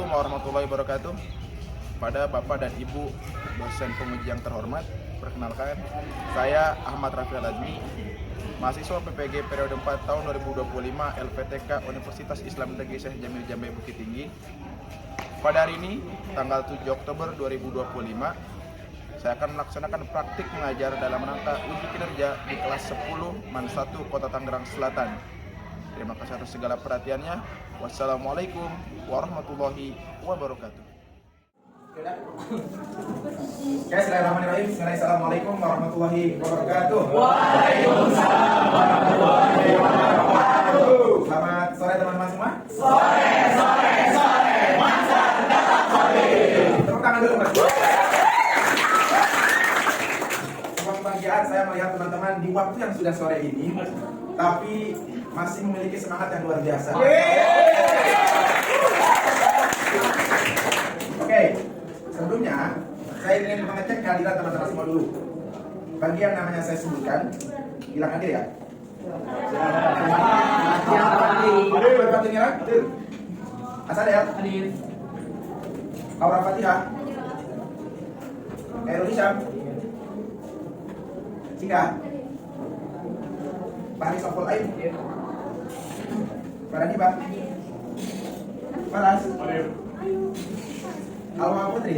Assalamualaikum warahmatullahi wabarakatuh. Pada Bapak dan Ibu dosen penguji yang terhormat, perkenalkan, saya Ahmad Rafi Al-Azmi, mahasiswa PPG periode 4 tahun 2025 LPTK Universitas Islam Negeri Syekh Jamil Jambe Bukit Tinggi. Pada hari ini, tanggal 7 Oktober 2025, saya akan melaksanakan praktik mengajar dalam rangka uji kinerja di kelas 10 MAN 1 Kota Tangerang Selatan. Terima kasih atas segala perhatiannya. Wassalamualaikum warahmatullahi wabarakatuh. Bismillahirrahmanirrahim. Assalamualaikum warahmatullahi wabarakatuh. Waalaikumsalam warahmatullahi wabarakatuh. Selamat sore teman-teman semua. Sore. Masa datang sore. Tepuk tangan dulu Mas. Sebuah kebahagiaan saya melihat teman-teman di waktu yang sudah sore ini, tapi masih memiliki semangat yang luar biasa. Oke, sebelumnya saya ingin mengecek kehadiran teman-teman semua dulu. Bagi yang namanya saya sebutkan, bilang hadir ya. Hadir, berpatinya hadir. Asadel, Hadir. Aura Fatihah, Erul Hisham, Cika, Pak Sofol Ain, Farah Hibah, Faras, Alma Putri,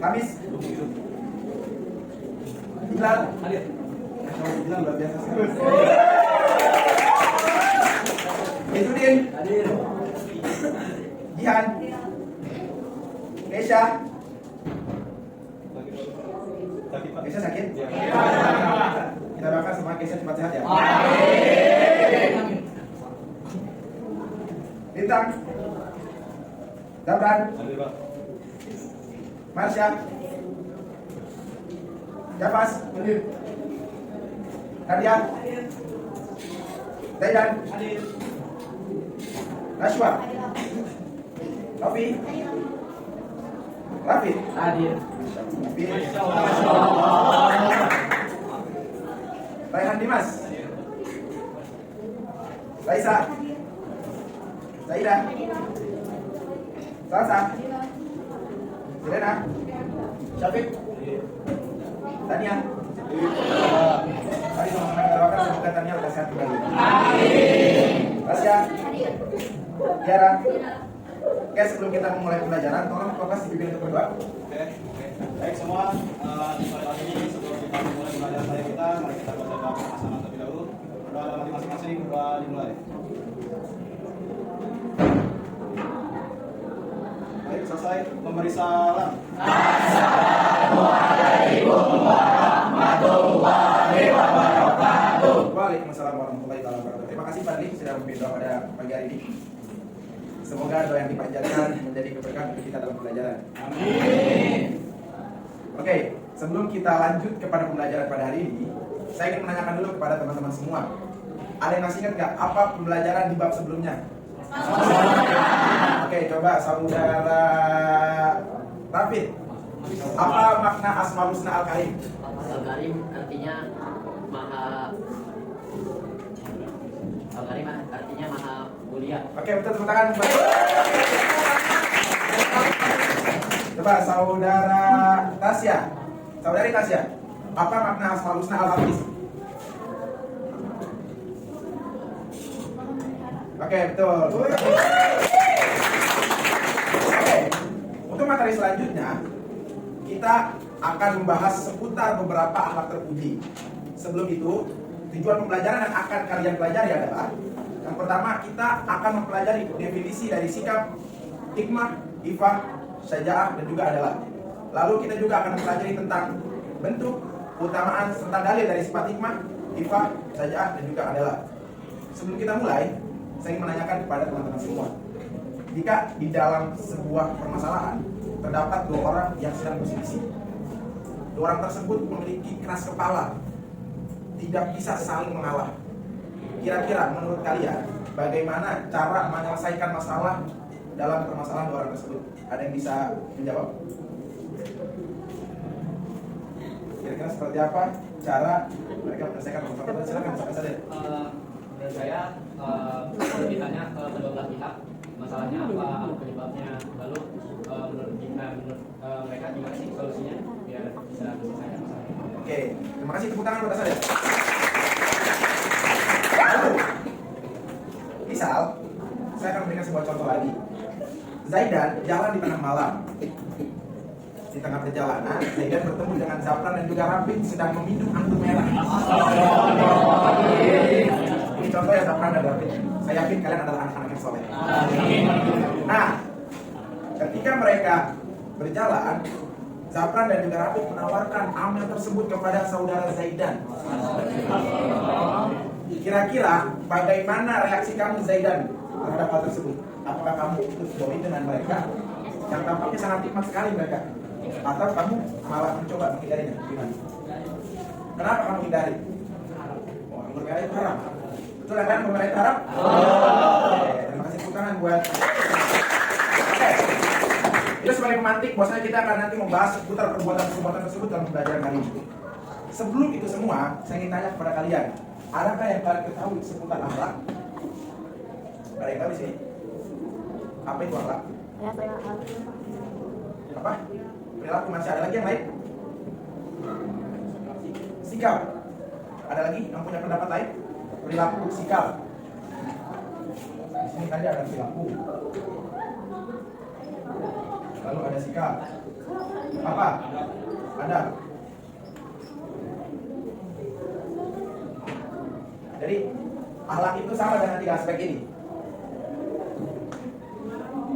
Kamis, Bilal, Hadir. Bilal luar biasa sekali. Izudin, Hadir. Jihan, Kesha, Kesha sakit? Kita doakan semua Kesha cepat sehat ya. Lintang, Dabran, Marsha, Jafas, Nadia, Daidan, Nashwa, Novi, Rafi, Hadir. Raihan Dimas, Raisa, Zaida, Salsa, Serena, Syafiq, Tania. Mari sama-sama kita doakan semoga Tania lekas sehat kembali. Tasya, Tiara. Oke, sebelum kita memulai pembelajaran, tolong fokus dipimpin untuk berdoa. Baik semua, di sore hari ini sebelum kita memulai pembelajaran saya kita, mari kita baca doa perpasangan terlebih dahulu. Berdoa dalam hati masing-masing, berdoa dimulai. Baik, selesai memberi salam. Assalamualaikum warahmatullahi wabarakatuh. Waalaikumsalam warahmatullahi wabarakatuh. Terima kasih Fadli sudah memimpin doa pada pagi hari ini. Semoga doa yang dipanjatkan menjadi keberkahan untuk kita dalam pembelajaran. Amin. Oke, sebelum kita lanjut kepada pembelajaran pada hari ini, saya ingin menanyakan dulu kepada teman-teman semua. Ada yang masih ingat nggak apa pembelajaran di bab sebelumnya? Oke, coba saudara Rafid. Apa makna Asmaul Husna Al-Karim? Al-Karim artinya maha Al-Karim artinya maha mulia. Oke, betul, tepuk tangan. Coba saudara Tasya. Saudari Tasya. Apa makna Asmaul Husna Al-Hafiz? Oke, betul. Oke, untuk materi selanjutnya kita akan membahas seputar beberapa akhlak terpuji. Sebelum itu, tujuan pembelajaran yang akan kalian pelajari adalah yang pertama, kita akan mempelajari definisi dari sikap, hikmah, ifah, syaja'ah, dan juga adalah. Lalu kita juga akan mempelajari tentang bentuk, keutamaan, serta dalil dari sifat hikmah, ifah, syaja'ah, dan juga adalah. Sebelum kita mulai, saya ingin menanyakan kepada teman-teman semua. Jika di dalam sebuah permasalahan terdapat dua orang yang sedang berselisih, dua orang tersebut memiliki keras kepala, tidak bisa saling mengalah. Kira-kira menurut kalian bagaimana cara menyelesaikan masalah dalam permasalahan dua orang tersebut? Ada yang bisa menjawab? Kira-kira seperti apa cara mereka menyelesaikan masalah tersebut? Silakan saja. Menurut saya ditanya ke kedua belah pihak masalahnya apa penyebabnya, lalu menurut mereka gimana sih solusinya biar bisa selesaikan masalahnya. Oke, terima kasih, tepuk tangan buat saya. Lalu, misal, saya akan memberikan sebuah contoh lagi. Zaidan jalan di tengah malam. Di tengah perjalanan, Zaidan bertemu dengan Zafran dan juga Rafiq sedang meminum anggur merah. Ini contoh ya Zafran dan Rafiq. Saya yakin kalian adalah anak-anak yang soleh. Nah, ketika mereka berjalan, Zafran dan juga Rafiq menawarkan amal tersebut kepada saudara Zaidan. Kira-kira bagaimana reaksi kamu Zaidan terhadap hal tersebut? Apakah kamu ikut join dengan mereka? Yang tampaknya sangat nikmat sekali mereka. Atau kamu malah mencoba menghindarinya? Gimana? Kenapa kamu hindari? Oh, anggur merah itu haram. Betul kan? Anggur merah itu haram? Oke, terima kasih tepuk tangan buat. Oke. Itu sebagai pemantik, bahwasanya kita akan nanti membahas seputar perbuatan-perbuatan tersebut dalam pembelajaran hari ini. Sebelum itu semua, saya ingin tanya kepada kalian, adakah yang kalian ketahui seputar akhlak? Ada yang tahu di sini? Apa itu akhlak? Apa? Perilaku. Masih ada lagi yang lain? Sikap. Ada lagi yang punya pendapat lain? Perilaku, sikap. Di sini tadi ada perilaku. Lalu ada sikap. Apa? Ada. Jadi akhlak itu sama dengan 3 aspek ini.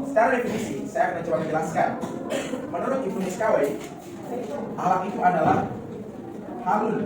Secara definisi, saya akan coba menjelaskan. Menurut Ibnu Miskawai, akhlak itu adalah halun.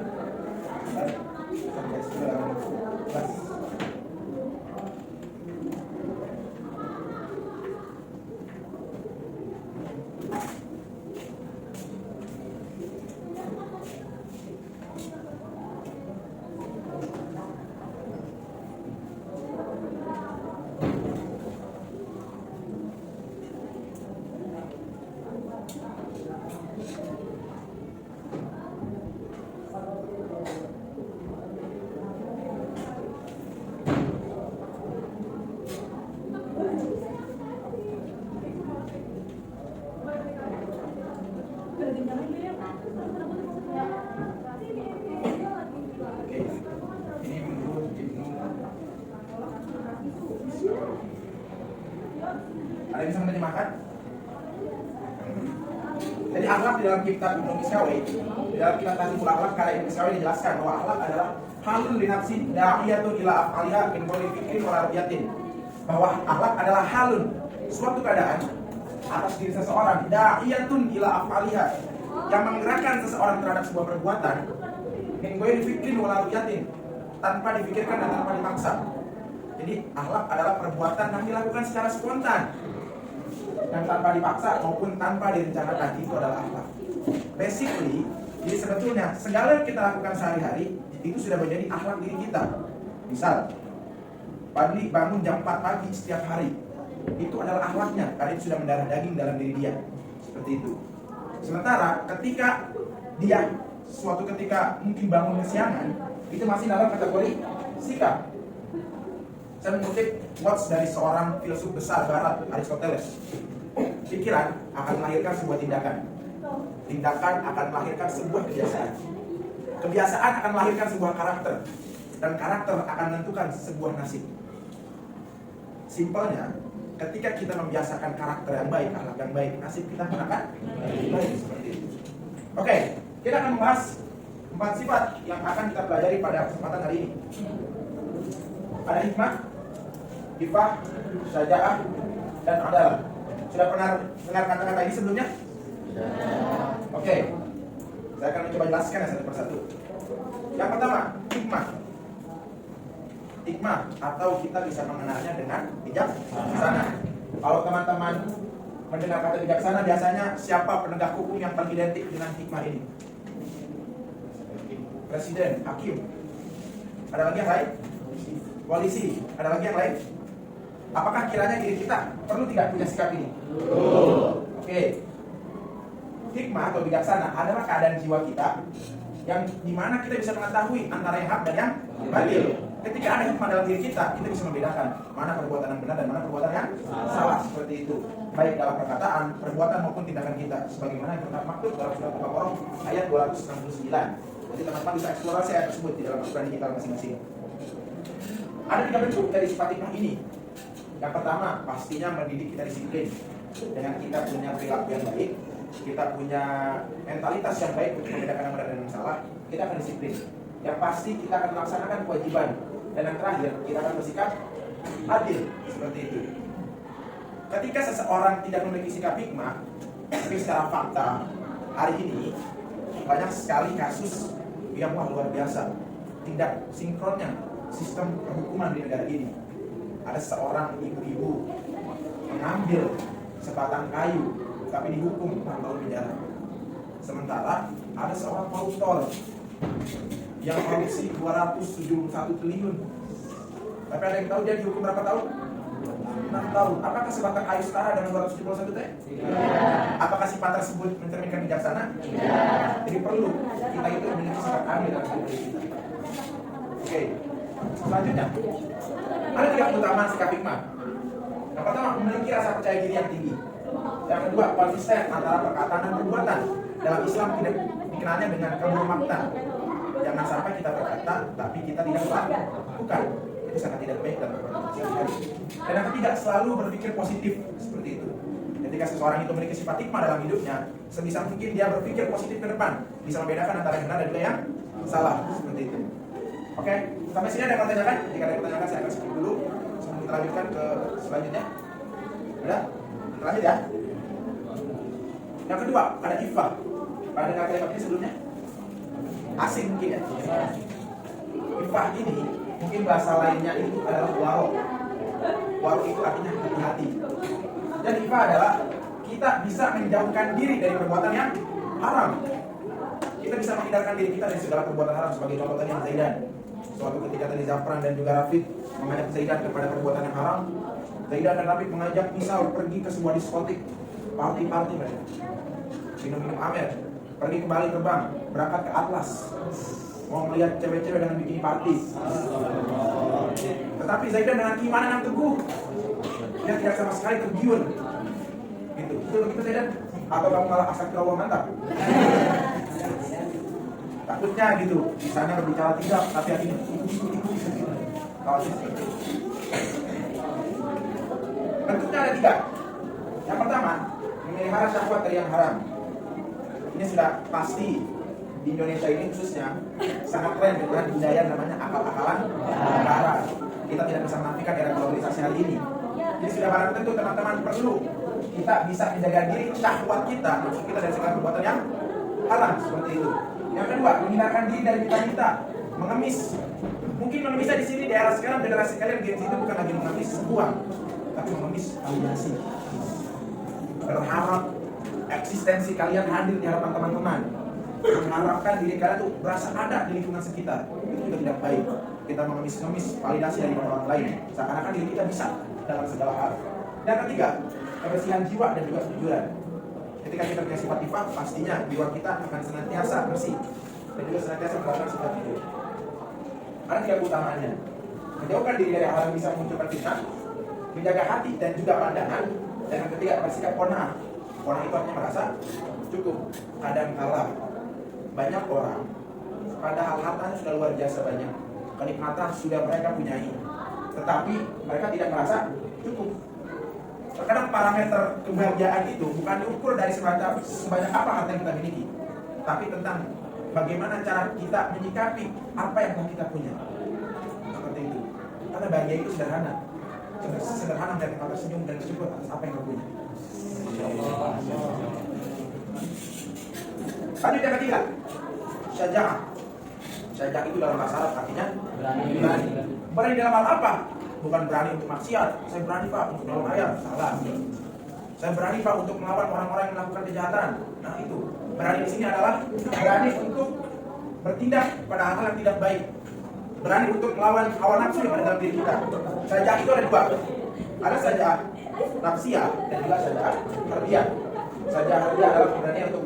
Ada yang bisa menerjemahkan? Jadi akhlak di dalam kitab Ibnu Miskawai, di dalam kitab Tahzibul Akhlak karya Ibnu Miskawai dijelaskan bahwa akhlak adalah halun li nafsi da'iyatun ila af'aliha min ghairi fikrin wa rabiyatin. Bahwa akhlak adalah halun, suatu keadaan atas diri seseorang, da'iyatun ila af'aliha, yang menggerakkan seseorang terhadap sebuah perbuatan min ghairi fikrin wa rabiyatin, tanpa dipikirkan dan tanpa dipaksa. Jadi akhlak adalah perbuatan yang dilakukan secara spontan dan tanpa dipaksa maupun tanpa direncanakan. Itu adalah akhlak. Basically, jadi sebetulnya segala yang kita lakukan sehari-hari itu sudah menjadi akhlak diri kita. Misal, Padli bangun jam 4 pagi setiap hari, itu adalah akhlaknya karena itu sudah mendarah daging dalam diri dia. Seperti itu. Sementara ketika dia suatu ketika mungkin bangun kesiangan, itu masih dalam kategori sikap. Saya mengutip quotes dari seorang filsuf besar barat, Aristoteles. Pikiran akan melahirkan sebuah tindakan. Tindakan akan melahirkan sebuah kebiasaan. Kebiasaan akan melahirkan sebuah karakter. Dan karakter akan menentukan sebuah nasib. Simpelnya, ketika kita membiasakan karakter yang baik, akhlak yang baik, nasib kita akan baik seperti itu. Oke, kita akan membahas 4 sifat yang akan kita pelajari pada kesempatan hari ini. Ada hikmah, ifah, syaja'ah, dan adalah. Sudah pernah dengar kata-kata ini sebelumnya? Oke. Saya akan mencoba jelaskan satu persatu. Yang pertama, hikmah. Hikmah atau kita bisa mengenalnya dengan bijaksana. Kalau teman-teman mendengar kata bijaksana, biasanya siapa penegak hukum yang paling identik dengan hikmah ini? Presiden, hakim. Ada lagi yang lain? Polisi. Ada lagi yang lain? Apakah kiranya diri kita perlu tidak punya sikap ini? Oke. Hikmah atau bijaksana adalah keadaan jiwa kita yang dimana kita bisa mengetahui antara yang hak dan yang batil. Ketika ada hikmah dalam diri kita bisa membedakan mana perbuatan yang benar dan mana perbuatan yang salah, seperti itu. Baik dalam perkataan, perbuatan maupun tindakan kita. Sebagaimana yang terdapat maktub dalam surat Al-Baqarah ayat 269. Jadi teman-teman bisa eksplorasi ayat tersebut di dalam Al-Quran kita masing-masing. Ada 3 bentuk dari sifat hikmah ini. Yang pertama, pastinya mendidik kita disiplin. Dengan kita punya perilaku yang baik, kita punya mentalitas yang baik untuk membedakan yang benar dan yang salah, kita akan disiplin. Yang pasti kita akan melaksanakan kewajiban. Dan yang terakhir, kita akan bersikap adil. Seperti itu. Ketika seseorang tidak memiliki sikap hikmah, tapi secara fakta, hari ini banyak sekali kasus yang luar biasa. Tidak sinkronnya sistem perhukuman di negara ini. Ada seorang ibu-ibu mengambil sebatang kayu tapi dihukum 6 tahun penjara. Sementara ada seorang koruptor yang korupsi 271 triliun. Tapi ada yang tahu dia dihukum berapa tahun? 6 tahun. Apakah sebatang kayu setara dengan 271 teh? Apakah sifat tersebut mencerminkan bijaksana? Jadi perlu kita itu memiliki sikap adil dalam hidup kita. Oke. Selanjutnya, ada 3 keutamaan sikap hikmah. Yang pertama, memiliki rasa percaya diri yang tinggi. Yang kedua, konsisten antara perkataan dan perbuatan. Dalam Islam tidak dikenalnya dengan kabul makna. Jangan sampai kita berkata, tapi kita tidak melakukan. Itu sangat tidak baik dalam perbuatan. Dan yang ketiga, selalu berpikir positif. Seperti itu. Ketika seseorang itu memiliki sifat hikmah dalam hidupnya, sebisa mungkin dia berpikir positif ke depan. Bisa membedakan antara yang benar dan juga yang salah. Seperti itu. Oke, sampai sini ada yang pertanyaan? Jika ada yang pertanyaan, saya akan skip dulu sebelum kita lanjutkan ke selanjutnya. Udah? Kita lanjut ya. Yang kedua, ada ifah. Pada dengar kalimat ini sebelumnya? Asing mungkin ya. Ifah ini mungkin bahasa lainnya itu adalah waro. Waro itu artinya hati-hati. Dan ifah adalah kita bisa menjauhkan diri dari perbuatan yang haram. Kita bisa menghindarkan diri kita dari segala perbuatan haram. Sebagai contoh tadi yang Zaidan. Suatu ketika tadi Zafran dan juga Rafid mengajak Zaidan kepada perbuatan yang haram. Zaidan dan Rafid mengajak misal pergi ke sebuah diskotik, party mereka, minum amer, pergi ke Bali terbang, berangkat ke Atlas, mau melihat cewek-cewek dengan bikini party. Tetapi Zaidan dengan keimanan yang teguh, dia tidak sama sekali tergiur. Gitu, begitu Zaidan. Atau kamu malah astagfirullah mantap? Takutnya gitu, misalnya berbicara tidak, tapi hatinya kalau seperti itu. Bentuknya ada 3. Yang pertama, memelihara syahwat dari yang haram. Ini sudah pasti di Indonesia ini khususnya sangat tren dengan budaya namanya akal-akalan negara. Kita tidak bisa menafikan era globalisasi hari ini. Jadi sudah barang tentu teman-teman perlu kita bisa menjaga diri syahwat kita, maksud kita dari segala perbuatan yang haram seperti itu. Yang kedua, menghindarkan diri dari kita mengemis. Mungkin mengemisnya di sini di era sekarang generasi kalian Gen Z itu bukan lagi mengemis sebuah, tapi mengemis validasi. Berharap eksistensi kalian hadir di hadapan teman-teman. Mengharapkan diri kalian tuh berasa ada di lingkungan sekitar. Itu juga tidak baik. Kita mengemis-ngemis validasi dari orang lain. Seakan-akan diri kita bisa dalam segala hal. Dan ketiga, kebersihan jiwa dan juga kejujuran. Ketika kita punya sifat ifah, pastinya jiwa kita akan senantiasa bersih dan juga senantiasa melakukan sifat itu. Ada 3 keutamaannya. Menjauhkan diri dari hal yang bisa memunculkan fitnah, menjaga hati dan juga pandangan, dan yang ketiga bersikap qanaah. Qanaah itu artinya merasa cukup. Kadang-kala banyak orang padahal hartanya sudah luar biasa banyak, kenikmatan sudah mereka punyai, tetapi mereka tidak merasa cukup. Terkadang parameter kebahagiaan itu bukan diukur dari sebanyak apa harta yang kita miliki, tapi tentang bagaimana cara kita menyikapi apa yang telah kita punya. Seperti itu. Karena bahagia itu sederhana. Sederhana melihat kata senyum dan bersyukur atas apa yang kita punya. Lanjut yang ketiga, syaja'ah. Syaja'ah itu dalam bahasa Arab artinya berani. Berani dalam hal apa? Bukan berani untuk maksiat. Saya berani Pak untuk nolong ayam. Salah. Saya berani Pak untuk melawan orang-orang yang melakukan kejahatan. Nah itu. Berani di sini adalah berani untuk bertindak pada hal yang tidak baik. Berani untuk melawan hawa nafsu yang ada dalam diri kita. Syaja'ah itu ada 2. Ada syaja'ah nafsiyah dan juga syaja'ah harbiyah. Syaja'ah harbiyah adalah keberanian untuk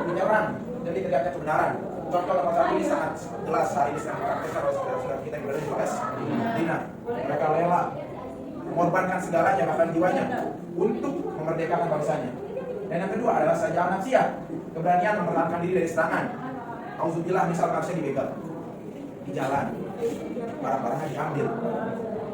menyerang dari tegaknya kebenaran. Contoh nomor satu ini sangat jelas hari ini sedang dipraktekkan oleh saudara-saudara kita yang berada di Palestina. Mereka rela mengorbankan segalanya bahkan jiwanya untuk memerdekakan bangsanya. Dan yang kedua adalah saja nafsiyah, keberanian mempertahankan diri dari serangan. Auzubillah, misal manusia dibegal di jalan, barang-barangnya diambil.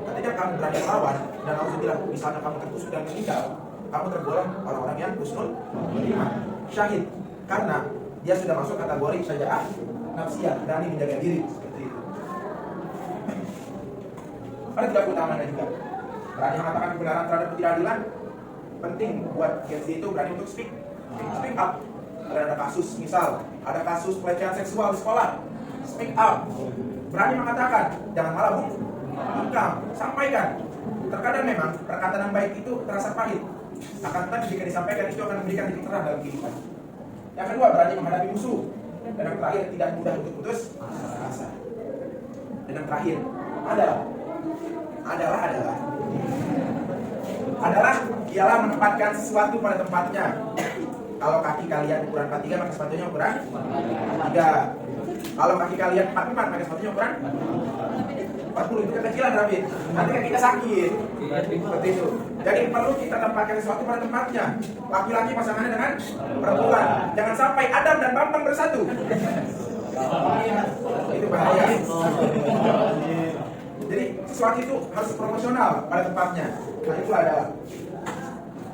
Ketika kamu berani melawan dan auzubillah misalnya kamu tertusuk dan meninggal, kamu tergolong orang-orang yang husnul khotimah, syahid, karena dia sudah masuk kategori saja nafsiyah, berani menjaga diri seperti itu. Ada tiga utamanya juga. Berani mengatakan kebenaran terhadap ketidakadilan. Penting buat Gen Z itu berani untuk speak up. Ada kasus, misal ada kasus pelecehan seksual di sekolah, speak up. Berani mengatakan, jangan malah bungkam, sampaikan. Terkadang memang perkataan yang baik itu terasa pahit, akan tetapi jika disampaikan itu akan memberikan titik terang dalam kehidupan. Yang kedua, berani menghadapi musuh. Dan yang terakhir, tidak mudah untuk putus asa. Dan yang terakhir adalah ialah menempatkan sesuatu pada tempatnya. Kalau kaki kalian ukuran 43 maka sepatunya ukuran 3. Kalau kaki kalian 44 maka sepatunya ukuran 40. Itu kekecilan Rabi. Nanti kan kita sakit. Seperti itu. Jadi perlu kita tempatkan sesuatu pada tempatnya. Laki-laki pasangannya dengan perempuan. Jangan sampai Adam dan Bambang bersatu. Itu bahaya. Jadi sesuatu itu harus proporsional pada tempatnya. Nah itu adalah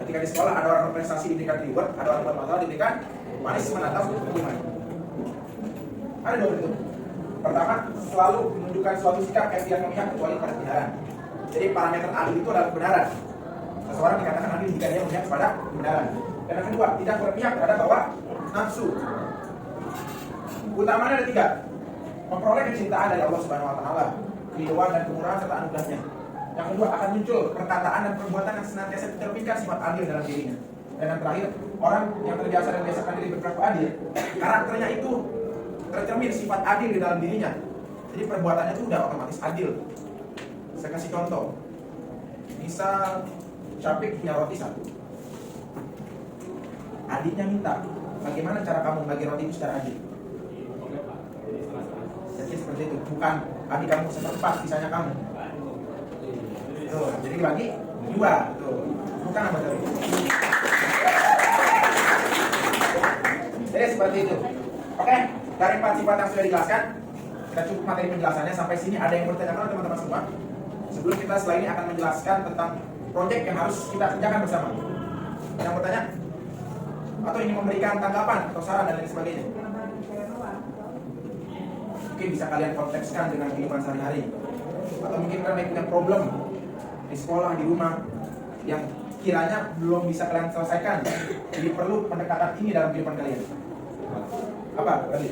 ketika di sekolah ada orang berprestasi diberikan reward, ada orang buat masalah diberikan punishment atau hukuman. Ada dua bentuk. Pertama, selalu menunjukkan suatu sikap yang tidak memihak kecuali pada kebenaran. Jadi parameter adil itu adalah kebenaran. Seseorang dikatakan adil jika dia memihak kepada kebenaran. Dan yang kedua, tidak berpihak terhadap hawa nafsu. Utamanya ada 3. Memperoleh kecintaan dari Allah Subhanahu Wa Taala, keridhaan dan kemurahan serta anugerahnya. Yang kedua, akan muncul perkataan dan perbuatan yang senantiasa mencerminkan sifat adil dalam dirinya. Dan yang terakhir, orang yang terbiasa dan biasakan diri berperilaku adil, karakternya itu tercermin sifat adil di dalam dirinya. Jadi perbuatannya itu udah otomatis adil. Saya kasih contoh. Misal Syafiq punya roti 1. Adiknya minta, bagaimana cara kamu bagi roti itu secara adil? Jadi seperti itu. Bukan adik kamu seperempat, sisanya kamu. Tuh, jadi bagi 2. Tuh. Bukan apa tadi? Jadi seperti itu. Oke, dari 4 sifat yang sudah dijelaskan, kita cukup materi penjelasannya sampai sini. Ada yang bertanya teman-teman semua? Sebelum kita setelah ini akan menjelaskan tentang proyek yang harus kita kerjakan bersama. Ada yang bertanya? Atau ini memberikan tanggapan atau saran dan lain sebagainya? Mungkin bisa kalian kontekskan dengan kehidupan sehari-hari. Atau mungkin kalian punya problem di sekolah, di rumah yang kiranya belum bisa kalian selesaikan. Jadi perlu pendekatan ini dalam kehidupan kalian. Apa? Tadi?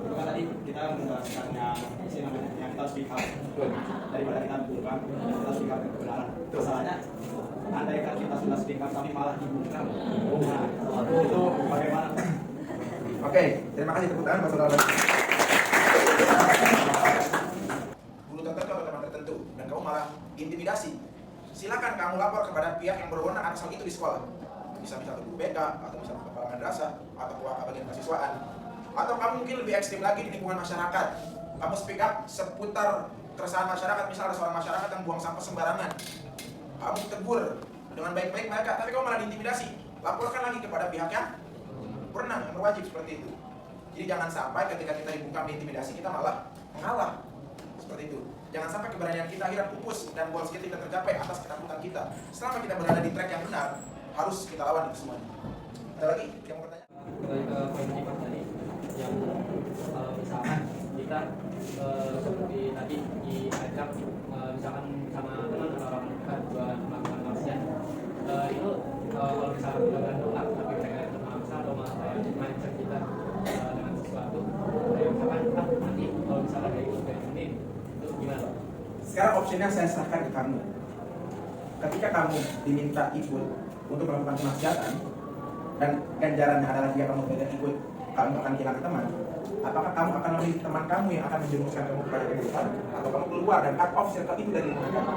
Itu kan tadi kita menjelaskan yang kita speak up. Daripada kita bukan, kita speak up kebenaran. Masalahnya, andaikan kita sudah speak up tapi malah dibungkam. Nah, itu bagaimana? Oke, terima kasih tepuk tangan buat saudara. Guru tertentu atau teman tertentu dan kamu malah intimidasi. Silakan kamu lapor kepada pihak yang berwenang atas hal itu di sekolah. Bisa guru BK atau bisa kepala madrasah atau ketua bagian kesiswaan. Atau kamu mungkin lebih ekstrim lagi di lingkungan masyarakat. Kamu speak up seputar keresahan masyarakat. Misal ada seorang masyarakat yang buang sampah sembarangan. Kamu tegur dengan baik-baik mereka, tapi kamu malah diintimidasi. Laporkan lagi kepada pihak yang berwenang, yang berwajib seperti itu. Jadi jangan sampai ketika kita dibungkam diintimidasi kita malah mengalah. Seperti itu. Jangan sampai keberanian kita akhirnya pupus dan goals kita tidak tercapai atas ketakutan kita. Selama kita berada di track yang benar, harus kita lawan itu semuanya. Ada lagi yang mau bertanya? Kembali ke poin penyimak tadi, yang misalkan kita seperti tadi diajak misalkan sama teman atau orang dekat buat melakukan maksiat, itu kalau misalkan kita berdoa tapi mereka itu memaksa atau malah kayak mindset kita dengan sesuatu, kayak misalkan nanti kalau misalkan kayak ini itu gimana? Sekarang opsinya saya serahkan ke kamu. Ketika kamu diminta ikut untuk melakukan kemaksiatan dan ganjarannya adalah jika kamu tidak ikut, kamu akan kehilangan teman. Apakah kamu akan memilih teman kamu yang akan menjerumuskan kamu kepada keburukan, atau kamu keluar dan cut off circle itu dari lingkungan kamu?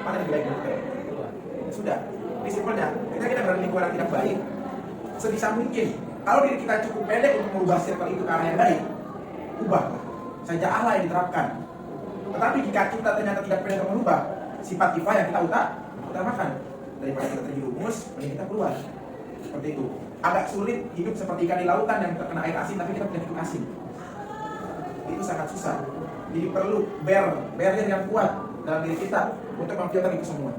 Mana yang lebih baik menurut kamu? Sudah. Ini simpelnya. Ketika kita berada di lingkungan yang tidak baik, sebisa mungkin. Kalau diri kita cukup pendek untuk merubah circle itu ke arah yang baik, ubahlah. Saja Allah yang diterapkan. Tetapi jika kita ternyata tidak pendek untuk merubah sifat kifah yang kita utamakan, daripada kita terjerumus, mending kita keluar. Seperti itu. Agak sulit hidup seperti ikan di lautan yang terkena air asin, tapi kita punya hidup asin. Itu sangat susah. Jadi perlu barrier yang kuat dalam diri kita untuk memfilter itu semua.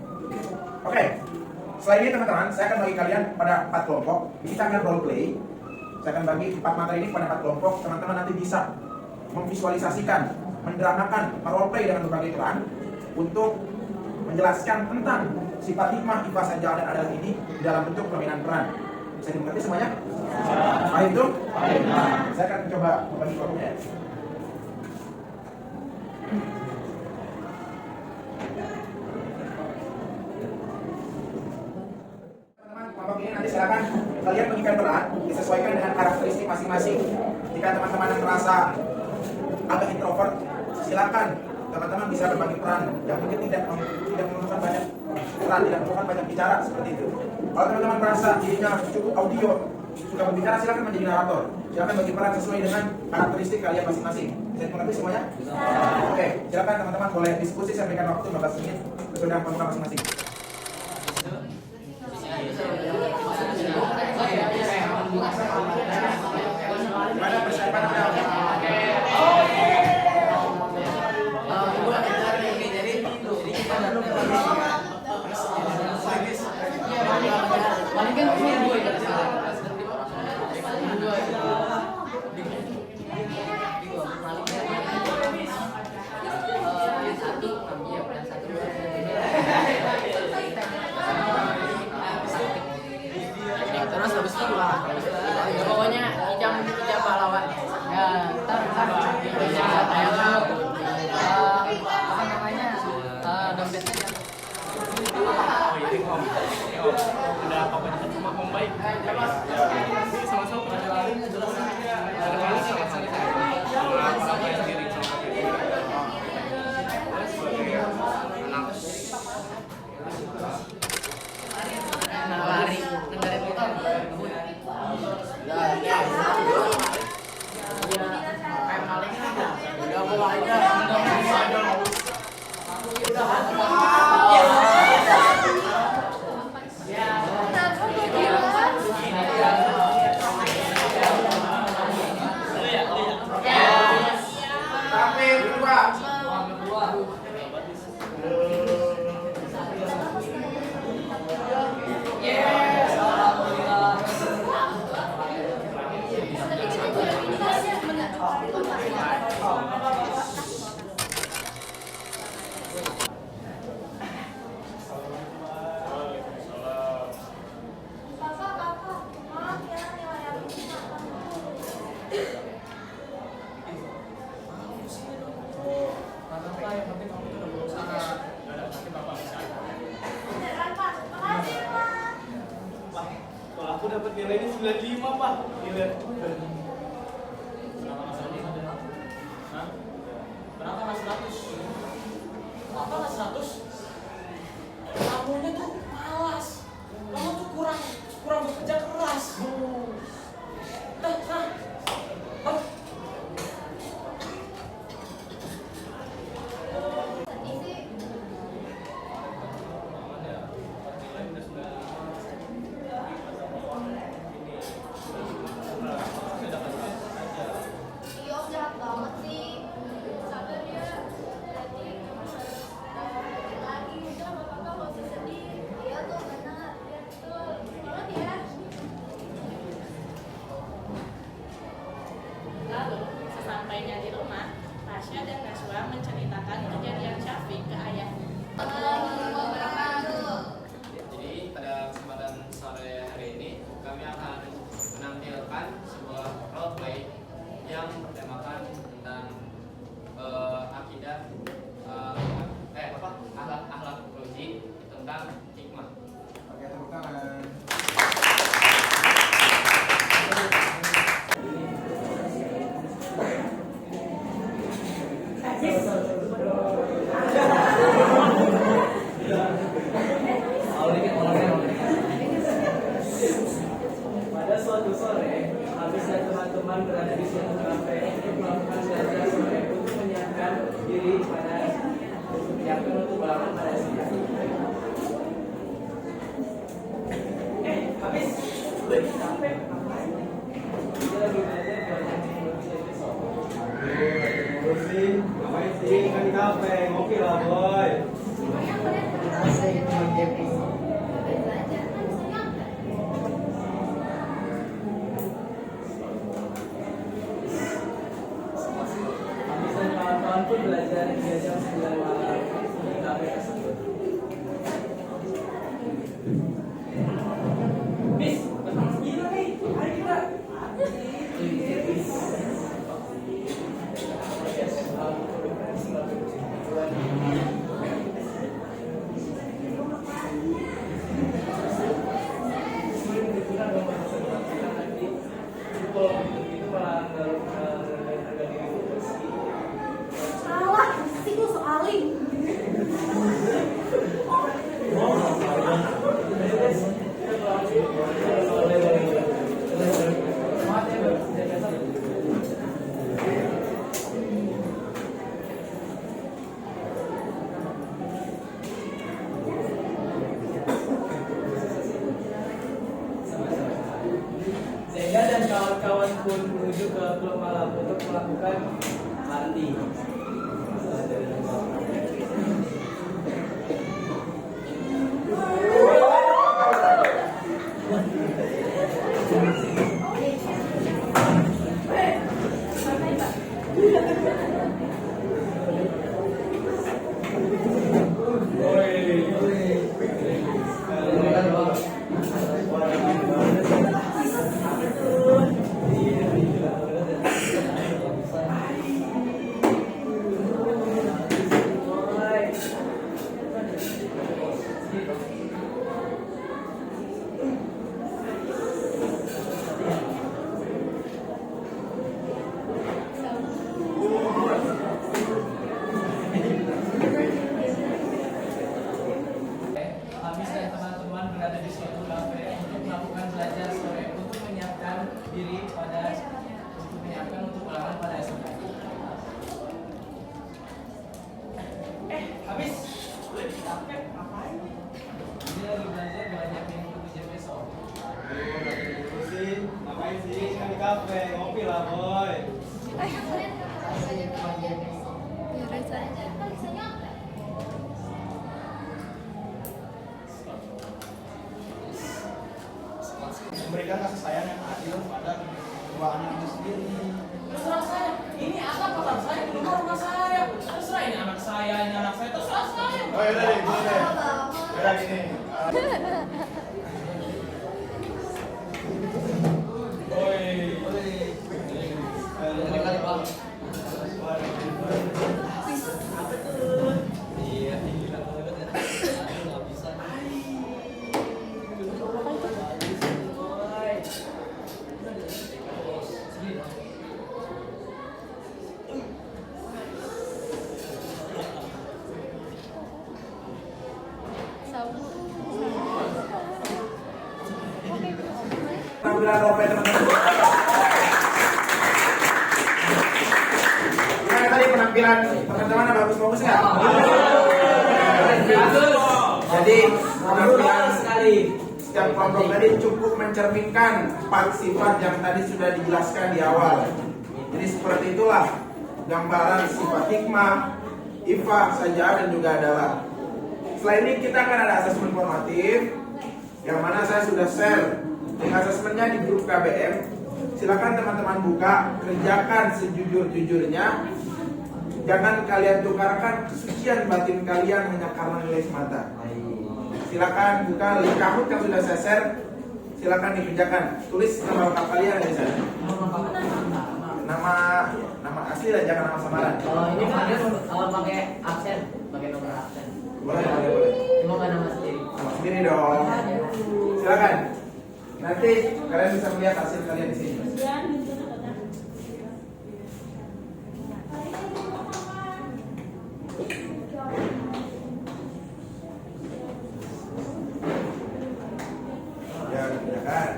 Oke. Selain ini teman-teman, saya akan bagi kalian pada 4 kelompok. Kita akan role play. Saya akan bagi 4 materi ini pada 4 kelompok. Teman-teman nanti bisa memvisualisasikan, mendramakan, merole play dengan berbagai peran untuk menjelaskan tentang sifat hikmah, kifah, sajal, dan adalah ini dalam bentuk permainan peran. Bisa dimengerti semuanya? Paham itu? Saya akan coba membagi kelompoknya. Teman-teman, kelompok ini nanti silakan kalian mengikat peran disesuaikan dengan karakteristik masing-masing. Jika teman-teman yang merasa agak introvert, silakan teman-teman bisa berbagi peran yang mungkin tidak memerlukan banyak peran, tidak memerlukan banyak bicara seperti itu. Kalau teman-teman merasa dirinya cukup audio, suka berbicara, silakan menjadi narator. Silakan bagi peran sesuai dengan karakteristik kalian masing-masing. Bisa mengerti semuanya? Oke, silakan teman-teman boleh diskusi. Saya berikan waktu 15 menit sesuai dengan kelompok masing-masing. Gimana persiapan Anda? Terus habis itu pokoknya Ijam pahlawan ya ntar apa namanya dompetnya Ada apa-apa cuma membaik. Sama-sama ada kali sama-sama sama yang diri nah lari dengerin motor kayak maling aja udah mulai Tapi berdua. Aku dapat nilai ini 95, Pak. Gila. Kenapa nggak 100? Kenapa nggak 100? Kamunya tuh malas. Kamu tuh kurang bekerja keras. Lalu, sesampainya di rumah, Tasya dan Najwa menceritakan kejadian Syafiq ke ayahnya. Jadi pada kesempatan sore hari ini kami akan menampilkan sebuah role play yang bertemakan tentang akidah akhlak logik tentang hikmah. Oke, tepuk tangan. diri pada menyiapkan untuk ulangan pada esok hari. Habis. Capek. Kita lagi belajar banyak teknologi besok. Ngurusin, ngapain sih? Kan di kafe, ngopi lah boy. Habis dan kawan-kawan pun belajar hingga jam 9 malam di kafe tersebut. Miss, betul gila nih. Hari kita. Salah, pasti gue soalin. Sehingga dan kawan-kawan pun menuju ke klub malam untuk melakukan mandi. Habis dan teman-teman berada di suatu kafe untuk melakukan belajar sore untuk menyiapkan diri untuk menyiapkan untuk ulangan pada esok hari. Habis. Capek ngapain? Ini lagi belajar banyak yang ujian besok. Ngurusin, ngapain sih? Kan di kafe, ngopi lah boy. Memberikan kasih sayang yang adil pada dua anak itu sendiri. Terserah saya. Ini anak bukan saya, ini rumah saya. Terserah ini anak saya, ini anak saya. Terserah saya. Oh ya deh, gini deh. Ya gini. Penampilan rope teman-teman. Gimana tadi penampilan teman-teman bagus-bagus nggak? Jadi penampilan setiap kelompok tadi cukup mencerminkan 4 sifat yang tadi sudah dijelaskan di awal. Jadi seperti itulah gambaran sifat hikmah, ifa, sajaa, dan juga adalah. Selain ini kita akan ada asesmen formatif yang mana saya sudah share asesmennya di grup KBM. Silakan teman-teman buka, kerjakan sejujur-jujurnya. Jangan kalian tukarkan kesucian batin kalian hanya karena nilai semata. Silakan buka link Kahoot yang sudah saya share. Silakan dikerjakan. Tulis nama lengkap kalian di sana. Nama asli dan jangan nama samaran. Ini pakai absen, pakai nomor absen. Boleh. Cuma nggak nama sendiri. Nama sendiri dong. Silakan. Nanti kalian bisa melihat hasil kalian di sini. Ya kan.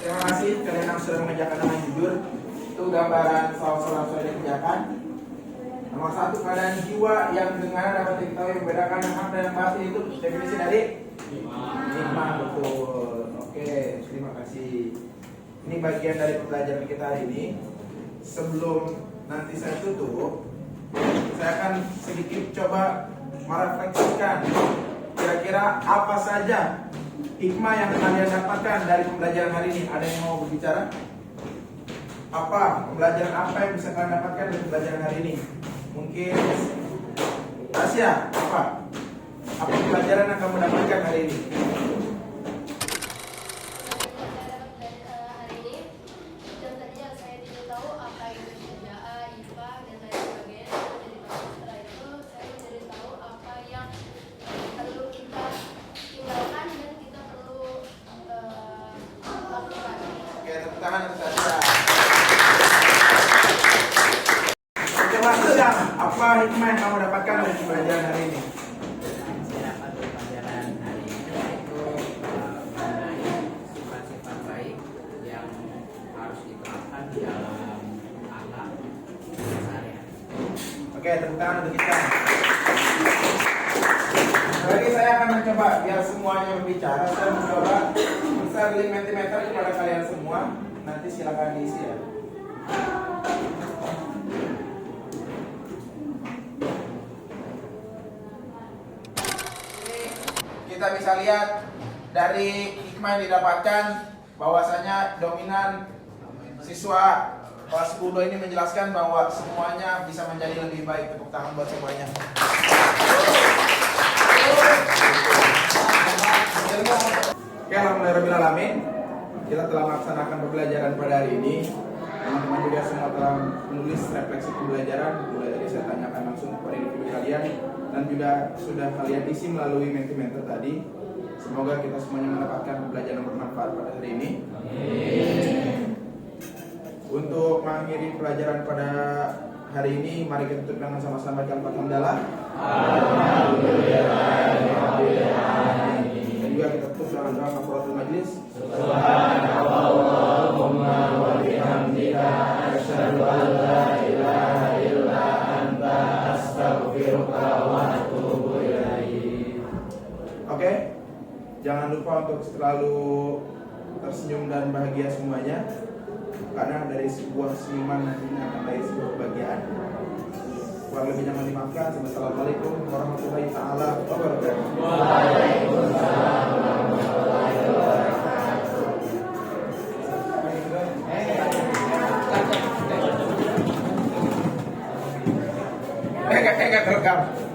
Terima kasih kalian yang sudah mengerjakan dengan jujur. Itu gambaran soal-soal yang sudah dikerjakan. Nomor 1, keadaan jiwa yang dengan dapat diketahui membedakan yang hak dan yang batin itu definisi dari hikmah. Betul. Oke, terima kasih. Ini bagian dari pembelajaran kita hari ini. Sebelum nanti saya tutup, saya akan sedikit coba merefleksikan kira-kira apa saja hikmah yang kalian dapatkan dari pembelajaran hari ini. Ada yang mau berbicara? Apa pembelajaran apa yang bisa kalian dapatkan dari pembelajaran hari ini? Mungkin Tasya, apa pembelajaran yang kamu dapatkan hari ini? Hari ini dan tadinya saya tidak tahu apa itu PJA, IPA dan lain sebagainya. Jadi setelah itu saya menjadi tahu apa yang perlu kita tinggalkan dan kita perlu lakukan. Oke, tepuk tangan untuk Tasya. Coba sedang, apa hikmah yang kamu dapatkan dari pembelajaran hari ini? Saya dapat pelajaran hari ini yaitu mengenai sifat-sifat baik yang harus diterapkan di dalam akhlak sehari-hari. Oke, tepuk tangan untuk kita. Lagi saya akan mencoba biar semuanya berbicara. Saya mencoba besar link Mentimeter kepada kalian semua. Nanti silakan diisi ya. Kita bisa lihat dari hikmah yang didapatkan bahwasanya dominan siswa kelas 10 ini menjelaskan bahwa semuanya bisa menjadi lebih baik. Tepuk tangan buat semuanya. Oke, alhamdulillah alamin. Kita telah melaksanakan pembelajaran pada hari ini. Teman-teman juga semua telah menulis refleksi pembelajaran. Mulai tadi saya tanyakan langsung kepada individu kalian dan juga sudah kalian isi melalui Mentimeter tadi. Semoga kita semuanya mendapatkan pembelajaran yang bermanfaat pada hari ini. Untuk mengakhiri pelajaran pada hari ini, mari kita tutup dengan sama-sama baca Alhamdulillah. Dan juga kita tutup dengan doa kafaratul majlis. Subhanallahumma wa bihamdika asyhadu an la ilaha illa anta astaghfiruka wa atubu ilaik. Oke, jangan lupa untuk selalu tersenyum dan bahagia semuanya, karena dari sebuah senyuman nantinya akan dari sebuah kebahagiaan. Kurang lebihnya mohon dimaafkan. Wassalamualaikum warahmatullahi taala wabarakatuh. Waalaikumsalam warahmatullahi wabarakatuh. Enggak terekam.